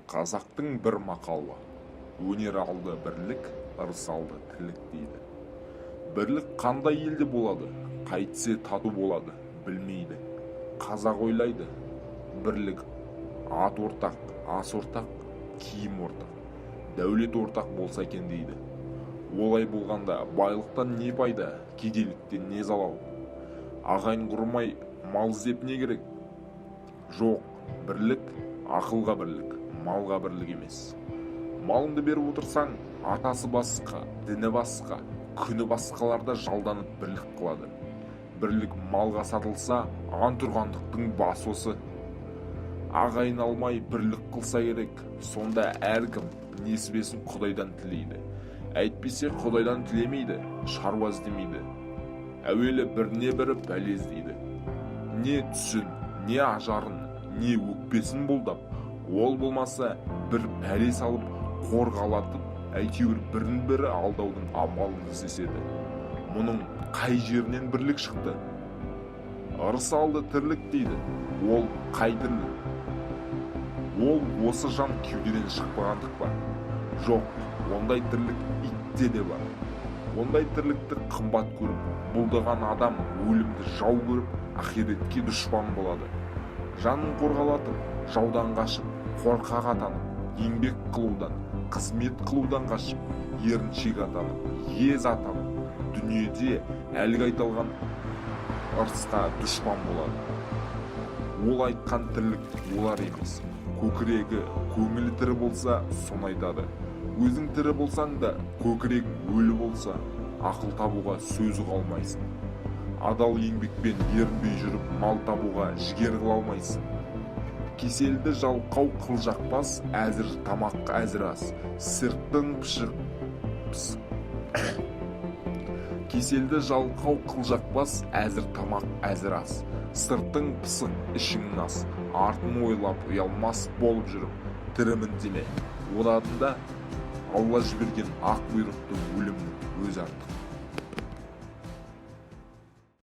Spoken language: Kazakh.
Қазақтың бір мақалы: өнер алды бірлік, ырыс алды тірлік дейді. Бірлік қандай елде болады, қайтсе тату болады, білмейді. Қазақ ойлайды: бірлік ат ортақ, ас ортақ, киім ортақ, дәулет ортақ болса екен дейді. Олай болғанда байлықтан не пайда, кедейліктен не залал? Ағайын құрмай мал іздеп не керек? Жоқ, бірлік ақылға бірлік, малға бірлік емес. Малыңды беріп отырсаң, атасы басқа, діні басқа, күні басқаларда жалданып бірлік қылады. Бірлік малға сатылса, антұрғандықтың басы осы. Ағайын алмай бірлік қылса керек, сонда әркім несібесін Құдайдан тілейді. Әйтпесе Құдайдан тілемейді, шаруа іздемейді. Әуелі біріне бірі бәле іздейді. Не түсін, не ажарын, не өкпесін бұлдап, ол болмаса бір пәле салып, қорғалатып, әйтеуір бірін бірі алдаудың амалын іздеседі. Мұның қай жерінен бірлік шықты? Ырыс алды тірлік дейді. Ол қай тірлік? Ол осы жан кеудеден шықпағандық па? Жоқ, ондай тірлік итте де бар. Ондай тірлікті қымбат көріп, бұлдаған адам өлімді жау көріп, ақиретке дұшпан болады. Жанын қорғалатып, жаудан қашып, қорқақ атанып, еңбек қылудан, қызмет қылудан қашып, еріншек атанып, ез атанып, дүниеде әлгі айтылған ырысқа дұшпан болады. Ол айтқан тірлік олар емес. Көкірегі, көңілі тірі болса, соны айтады. Өзің тірі болсаң да, көкірегің өлі болса, ақыл табуға сөзі қалмайсың. Адал еңбекпен ерінбей жүріп, мал табуға жігер қыла алмайсың. Кеселді жалқау қылжақпас, әзір тамақ әзір ас, сырттың Кеселді жалқау қылжақпас, әзір тамақ әзір ас, сыртың пысық, ішің ас, артын ойлап ұялмас болып жүріп, тірімін деме. Одадында Алла жіберген ақ бұйрықты өлімнің өзі артық.